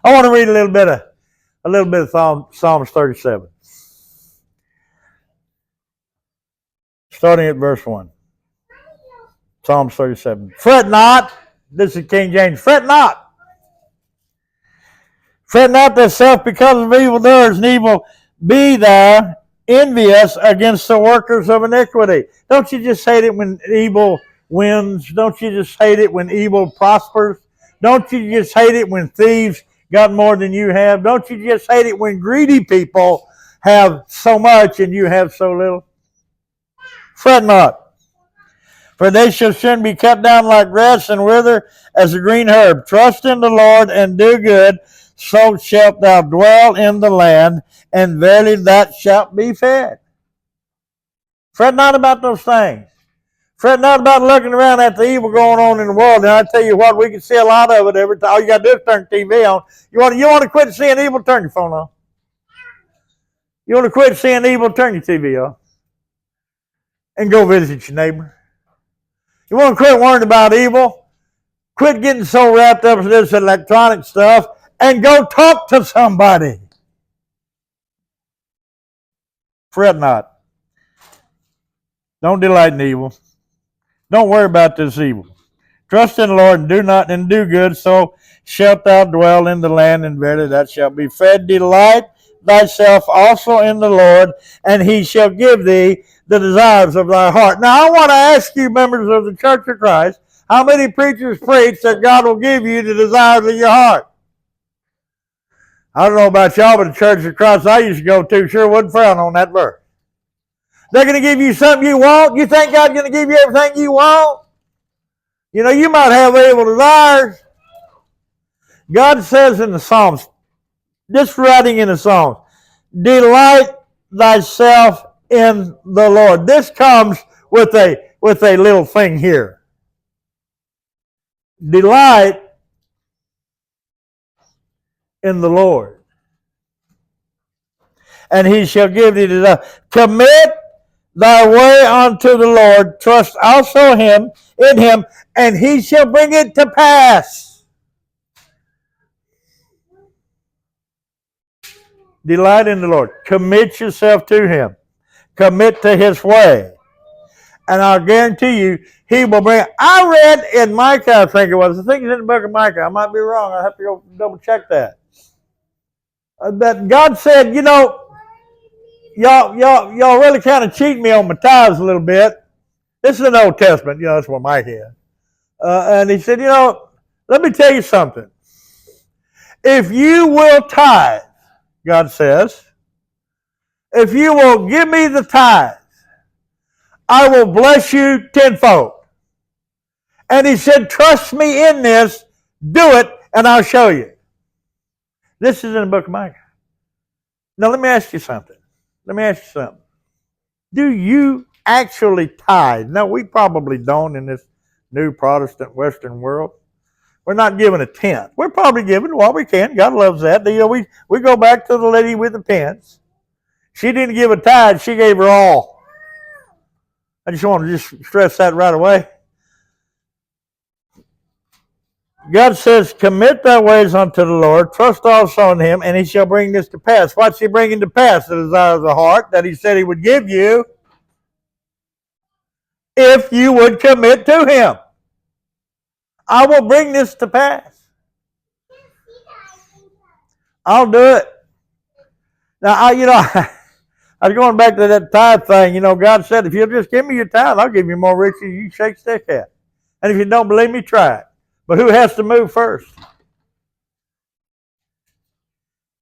I want to read a little bit of Psalms 37. Starting at verse 1. Psalms 37. Fret not. This is King James. Fret not. Fret not thyself because of evildoers, and evil be thou envious against the workers of iniquity. Don't you just hate it when evil wins? Don't you just hate it when evil prospers? Don't you just hate it when thieves got more than you have? Don't you just hate it when greedy people have so much and you have so little? Fret not. For they shall soon be cut down like grass and wither as a green herb. Trust in the Lord and do good, so shalt thou dwell in the land, and verily that shalt be fed. Fret not about those things. Fret not about looking around at the evil going on in the world. And I tell you what, we can see a lot of it every time. All you got to do is turn the TV on. You want to quit seeing evil, turn your phone on. You want to quit seeing evil, turn your TV off. And go visit your neighbor. You want to quit worrying about evil? Quit getting so wrapped up in this electronic stuff and go talk to somebody. Fret not. Don't delight in evil. Don't worry about this evil. Trust in the Lord and do good, so shalt thou dwell in the land, and verily that shalt be fed. Delight thyself also in the Lord, and he shall give thee the desires of thy heart. Now I want to ask you, members of the Church of Christ, how many preachers preach that God will give you the desires of your heart? I don't know about y'all, but the Church of Christ I used to go to sure wouldn't frown on that verse. They're going to give you something you want. You think God's going to give you everything you want? You know, you might have evil desires. God says in the Psalms, this writing in the Psalms, delight thyself in the Lord. This comes with a little thing here. Delight in the Lord, and he shall give thee desire. Commit thy way unto the Lord, trust also in him, and he shall bring it to pass. Delight in the Lord. Commit yourself to him. Commit to his way. And I'll guarantee you, he will bring it. I read in Micah, I think it's in the book of Micah. I might be wrong. I'll have to go double check that. That God said, you know, y'all really kind of cheat me on my tithes a little bit. This is an Old Testament, you know, that's what Mike is. And he said, you know, let me tell you something. If you will tithe, God says, if you will give me the tithe, I will bless you tenfold. And he said, trust me in this, do it, and I'll show you. This is in the book of Micah. Now let me ask you something. Do you actually tithe? No, we probably don't in this new Protestant Western world. We're not giving a tenth. We're probably giving what we can. God loves that. You know, we go back to the lady with the pence. She didn't give a tithe. She gave her all. I just want to stress that right away. God says, commit thy ways unto the Lord, trust also in him, and he shall bring this to pass. What's he bringing to pass? The desire of the heart that he said he would give you if you would commit to him. I will bring this to pass. I'll do it. Now, I was going back to that tithe thing. You know, God said, if you'll just give me your tithe, I'll give you more riches than you shake stick at. And if you don't believe me, try it. But who has to move first?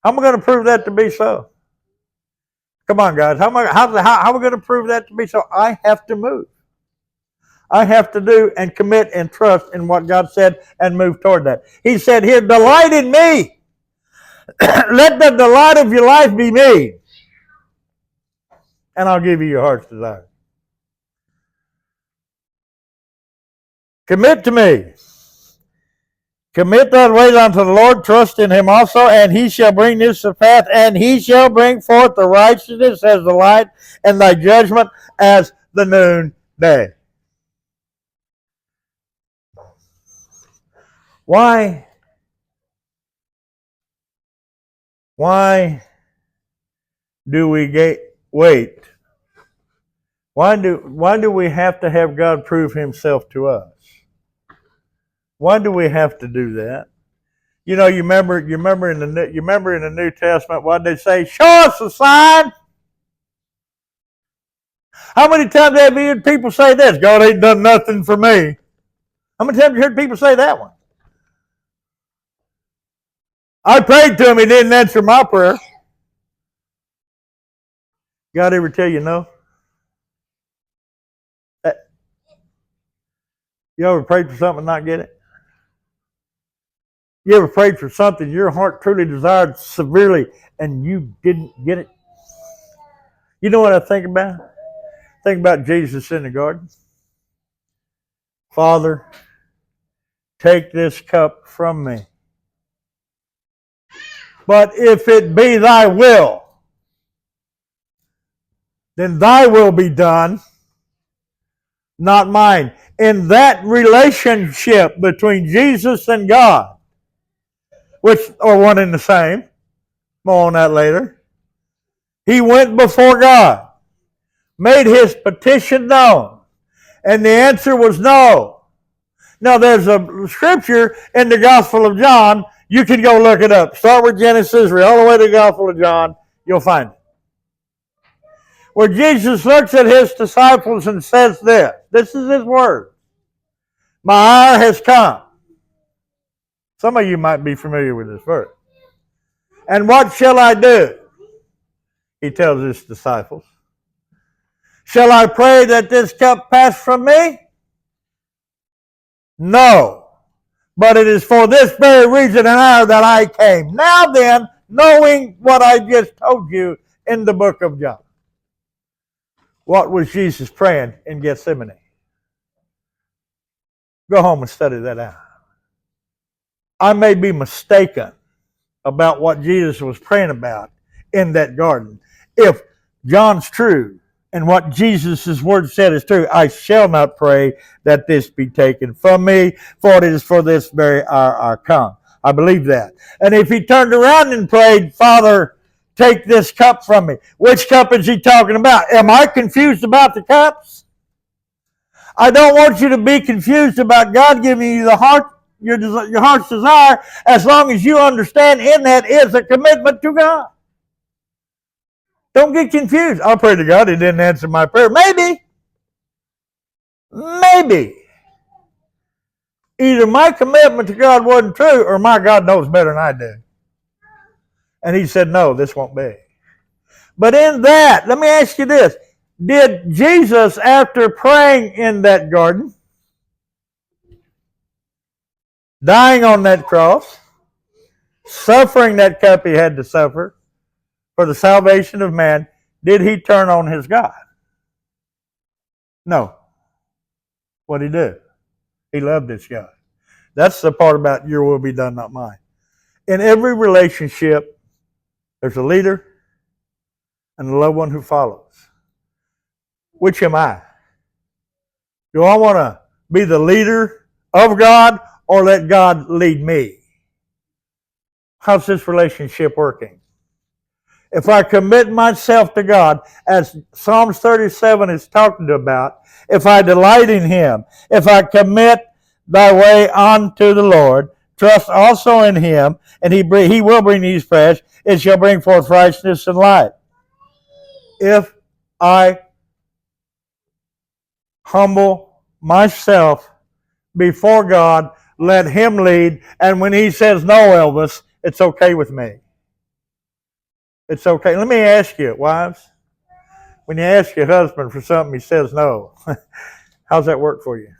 How am I going to prove that to be so? Come on, guys. How are we going to prove that to be so? I have to move. I have to do and commit and trust in what God said and move toward that. He said here, delight in me. Let the delight of your life be me. And I'll give you your heart's desire. Commit to me. Commit thy ways unto the Lord, trust in him also, and he shall bring this to pass, and he shall bring forth the righteousness as the light, and thy judgment as the noonday. Why do we wait? Why do we have to have God prove himself to us? Why do we have to do that? You know, you remember in the New Testament what they say, show us a sign. How many times have you heard people say this? God ain't done nothing for me. How many times have you heard people say that one? I prayed to him, he didn't answer my prayer. God ever tell you no? You ever prayed for something and not get it? You ever prayed for something your heart truly desired severely and you didn't get it? You know what I think about? Think about Jesus in the garden. Father, take this cup from me. But if it be thy will, then thy will be done, not mine. In that relationship between Jesus and God, which are one and the same, more on that later, he went before God, made his petition known, and the answer was no. Now, there's a scripture in the Gospel of John. You can go look it up. Start with Genesis, read all the way to the Gospel of John. You'll find it. Where Jesus looks at his disciples and says this. This is his word. My hour has come. Some of you might be familiar with this verse. And what shall I do? He tells his disciples. Shall I pray that this cup pass from me? No. But it is for this very reason and hour that I came. Now then, knowing what I just told you in the book of John. What was Jesus praying in Gethsemane? Go home and study that out. I may be mistaken about what Jesus was praying about in that garden. If John's true and what Jesus' word said is true, I shall not pray that this be taken from me, for it is for this very hour I come. I believe that. And if he turned around and prayed, Father, take this cup from me. Which cup is he talking about? Am I confused about the cups? I don't want you to be confused about God giving you the heart, your heart's desire, as long as you understand in that is a commitment to God. Don't get confused. I'll pray to God, he didn't answer my prayer. Maybe. Either my commitment to God wasn't true or my God knows better than I do. And he said, no, this won't be. But in that, let me ask you this. Did Jesus, after praying in that garden, dying on that cross, suffering that cup he had to suffer for the salvation of man, did he turn on his God? No. What'd he do? He loved his God. That's the part about your will be done, not mine. In every relationship, there's a leader and a loved one who follows. Which am I? Do I want to be the leader of God or let God lead me? How's this relationship working? If I commit myself to God, as Psalms 37 is talking about, if I delight in him, if I commit thy way unto the Lord, trust also in him, and he will bring these fresh, it shall bring forth righteousness and light. If I humble myself before God, let him lead, and when he says no, Elvis, it's okay with me. It's okay. Let me ask you, wives, when you ask your husband for something, he says no. How's that work for you?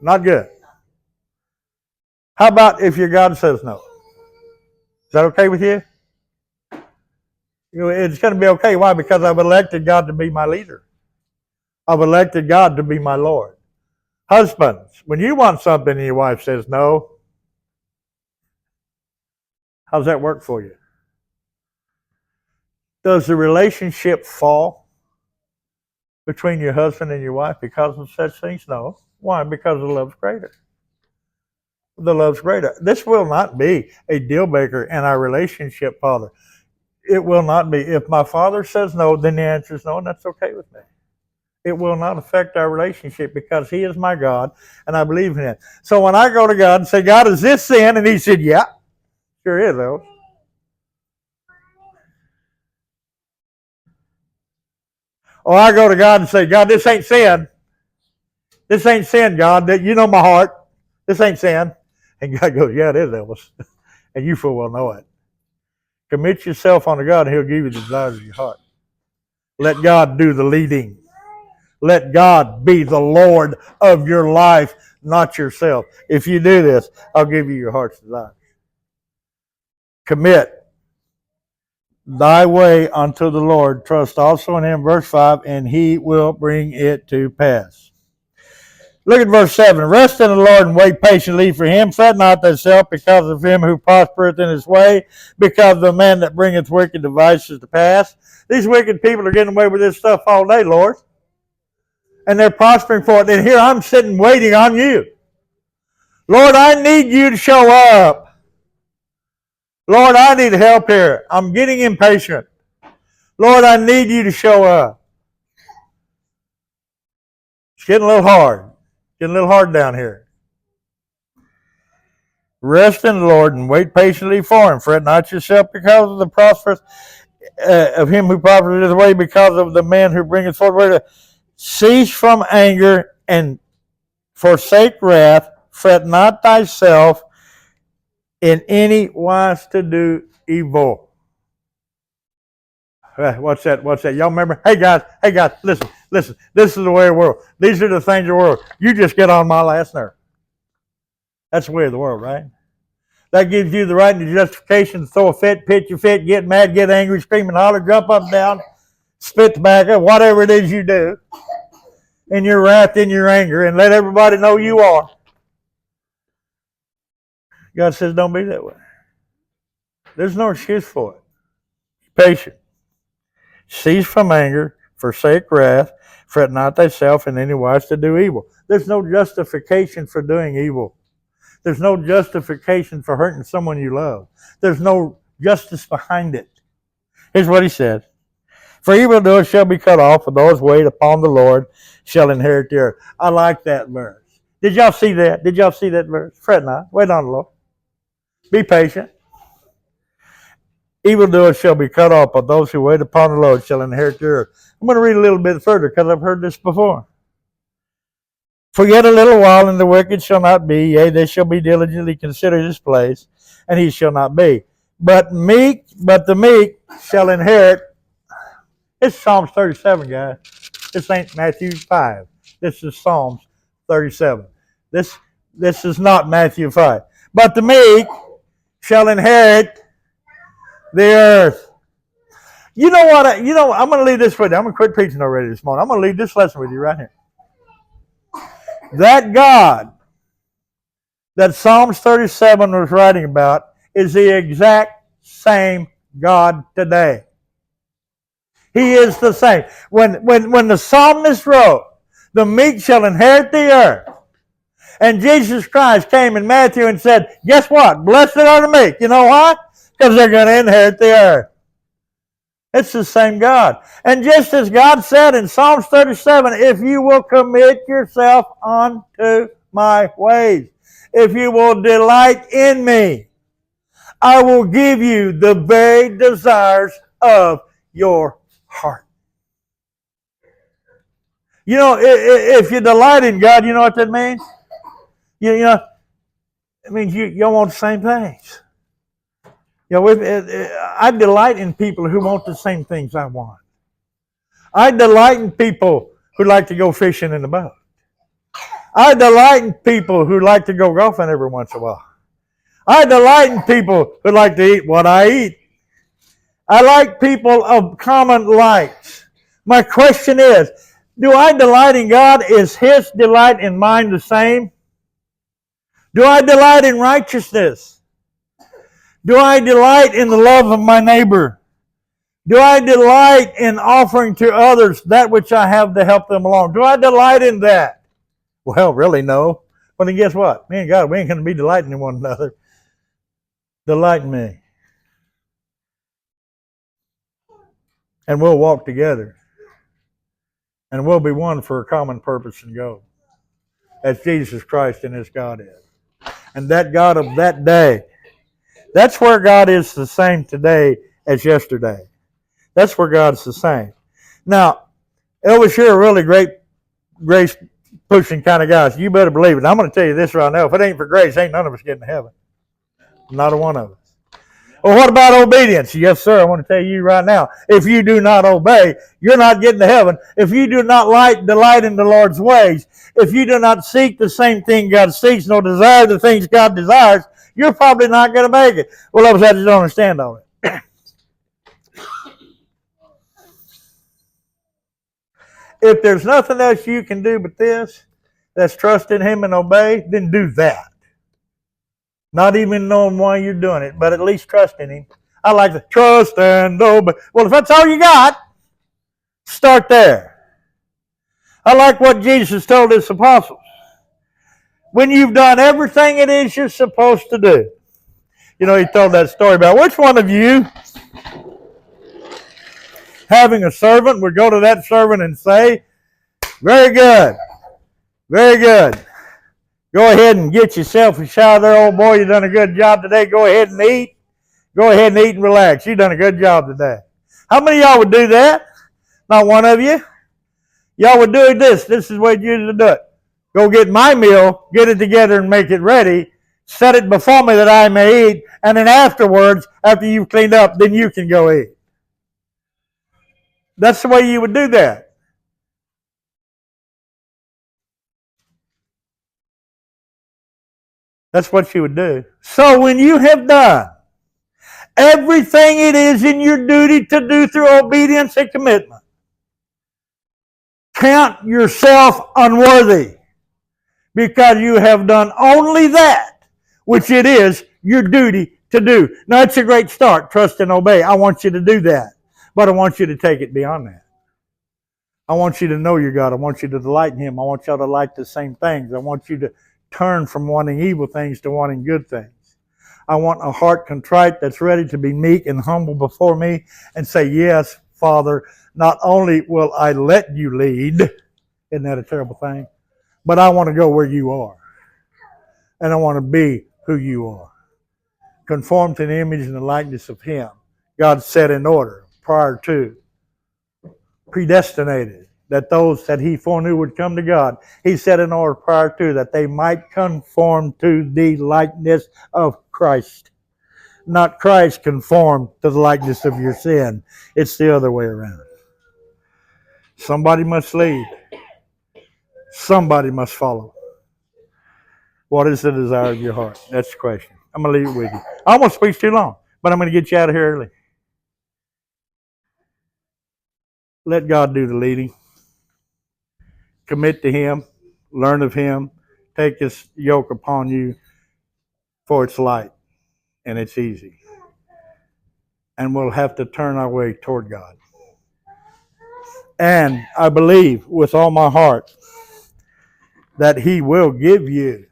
Not good. How about if your God says no? Is that okay with you? It's going to be okay. Why? Because I've elected God to be my leader. I've elected God to be my Lord. Husbands, when you want something and your wife says no, how's that work for you? Does the relationship fall? between your husband and your wife because of such things? No. Why? Because the love's greater. The love's greater. This will not be a deal breaker in our relationship, Father. It will not be. If my Father says no, then the answer is no, and that's okay with me. It will not affect our relationship because He is my God, and I believe in Him. So when I go to God and say, God, is this sin? And He said, yeah, sure is, though. Or I go to God and say, God, this ain't sin. This ain't sin, God. You know my heart. This ain't sin. And God goes, yeah, it is, Elvis. And you full well know it. Commit yourself unto God, and He'll give you the desires of your heart. Let God do the leading. Let God be the Lord of your life, not yourself. If you do this, I'll give you your heart's desire. Commit thy way unto the Lord. Trust also in Him. Verse 5, and He will bring it to pass. Look at verse 7. Rest in the Lord and wait patiently for Him. Fret not thyself because of him who prospereth in his way, because of the man that bringeth wicked devices to pass. These wicked people are getting away with this stuff all day, Lord. And they're prospering for it. And here I'm sitting waiting on you. Lord, I need you to show up. Lord, I need help here. I'm getting impatient. Lord, I need you to show up. It's getting a little hard. Getting a little hard down here. Rest in the Lord and wait patiently for Him. Fret not yourself because of the prosperous of him who prospereth his way, because of the man who bringeth forth word. Cease from anger and forsake wrath. Fret not thyself in any wise to do evil. What's that? Y'all remember? Hey guys, listen. This is the way of the world. These are the things of the world. You just get on my last nerve. That's the way of the world, right? That gives you the right and the justification to throw a fit, pitch a fit, get mad, get angry, scream and holler, jump up and down, spit tobacco, whatever it is you do, in your wrath, in your anger, and let everybody know you are. God says don't be that way. There's no excuse for it. Patient. Cease from anger, forsake wrath, fret not thyself in any wise to do evil. There's no justification for doing evil. There's no justification for hurting someone you love. There's no justice behind it. Here's what he says. For evildoers shall be cut off, but those wait upon the Lord shall inherit the earth. I like that verse. Did y'all see that? Did y'all see that verse? Fret not. Wait on the Lord. Be patient. Evildoers shall be cut off, but those who wait upon the Lord shall inherit the earth. I'm going to read a little bit further because I've heard this before. For yet a little while, and the wicked shall not be, yea, they shall be diligently considered his place, and he shall not be. But the meek shall inherit. It's Psalms 37, guys. This ain't Matthew 5. This is Psalms 37. This is not Matthew 5. But the meek shall inherit the earth. You know what? I'm going to leave this with you. I'm going to quit preaching already this morning. I'm going to leave this lesson with you right here. That God that Psalms 37 was writing about is the exact same God today. He is the same. When the psalmist wrote, the meek shall inherit the earth, and Jesus Christ came in Matthew and said, guess what? Blessed are the meek. You know why? Because they're going to inherit the earth. It's the same God. And just as God said in Psalms 37, if you will commit yourself unto my ways, if you will delight in me, I will give you the very desires of your heart. You know, if you delight in God, you know what that means? You know, it means you want the same things. You know, I delight in people who want the same things I want. I delight in people who like to go fishing in the boat. I delight in people who like to go golfing every once in a while. I delight in people who like to eat what I eat. I like people of common likes. My question is, do I delight in God? Is His delight in mine the same? Do I delight in righteousness? Do I delight in the love of my neighbor? Do I delight in offering to others that which I have to help them along? Do I delight in that? Well, really, no. But then guess what? Me and God, we ain't going to be delighting in one another. Delight in me. And we'll walk together. And we'll be one for a common purpose and goal. As Jesus Christ and His God is. And that God of that day, that's where God is the same today as yesterday. That's where God's the same. Now, Elvis, you're a really great grace pushing kind of guy. So you better believe it. I'm going to tell you this right now. If it ain't for grace, ain't none of us getting to heaven. Not a one of us. Well, what about obedience? Yes, sir. I want to tell you right now. If you do not obey, you're not getting to heaven. If you do not delight in the Lord's ways, if you do not seek the same thing God seeks, nor desire the things God desires, you're probably not going to make it. Well, I just don't understand all it. If there's nothing else you can do but this, that's trust in Him and obey, then do that. Not even knowing why you're doing it, but at least trust in Him. I like to trust and obey. Well, if that's all you got, start there. I like what Jesus told His apostles. When you've done everything it is you're supposed to do. You know, He told that story about which one of you, having a servant, would go to that servant and say, very good, very good. Go ahead and get yourself a shower there, old boy. You've done a good job today. Go ahead and eat. Go ahead and eat and relax. You've done a good job today. How many of y'all would do that? Not one of you. Y'all would do this. This is what you usually do it. Go get my meal, get it together and make it ready, set it before me that I may eat, and then afterwards, after you've cleaned up, then you can go eat. That's the way you would do that. That's what you would do. So when you have done everything it is in your duty to do through obedience and commitment, count yourself unworthy because you have done only that which it is your duty to do. Now, it's a great start, trust and obey. I want you to do that, but I want you to take it beyond that. I want you to know your God. I want you to delight in Him. I want y'all to like the same things. I want you to turn from wanting evil things to wanting good things. I want a heart contrite that's ready to be meek and humble before me and say, yes, Father, not only will I let you lead, isn't that a terrible thing? But I want to go where you are. And I want to be who you are. Conform to the image and the likeness of Him. God set in order prior to, predestinated, that those that He foreknew would come to God, He set in order prior to, that they might conform to the likeness of Christ. Not Christ conform to the likeness of your sin. It's the other way around. Somebody must lead. Somebody must follow. What is the desire of your heart? That's the question. I'm going to leave it with you. I almost speak too long, but I'm going to get you out of here early. Let God do the leading. Commit to Him. Learn of Him. Take His yoke upon you, for it's light and it's easy. And we'll have to turn our way toward God. And I believe with all my heart that He will give you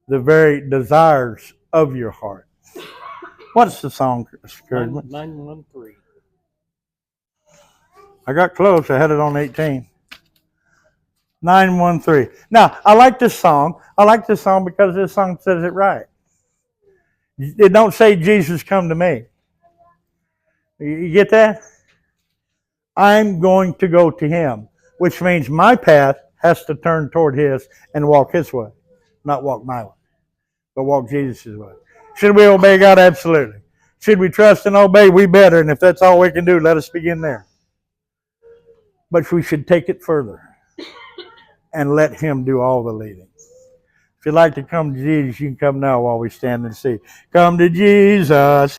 the very desires of your heart. What's the song, Kurt? 913. I got close. I had it on 18. 913. Now, I like this song. I like this song because this song says it right. It don't say, Jesus, come to me. You get that? I'm going to go to Him, which means my path has to turn toward His and walk His way. Not walk my way, but walk Jesus' way. Should we obey God? Absolutely. Should we trust and obey? We better. And if that's all we can do, let us begin there. But we should take it further and let Him do all the leading. If you'd like to come to Jesus, you can come now while we stand and see. Come to Jesus.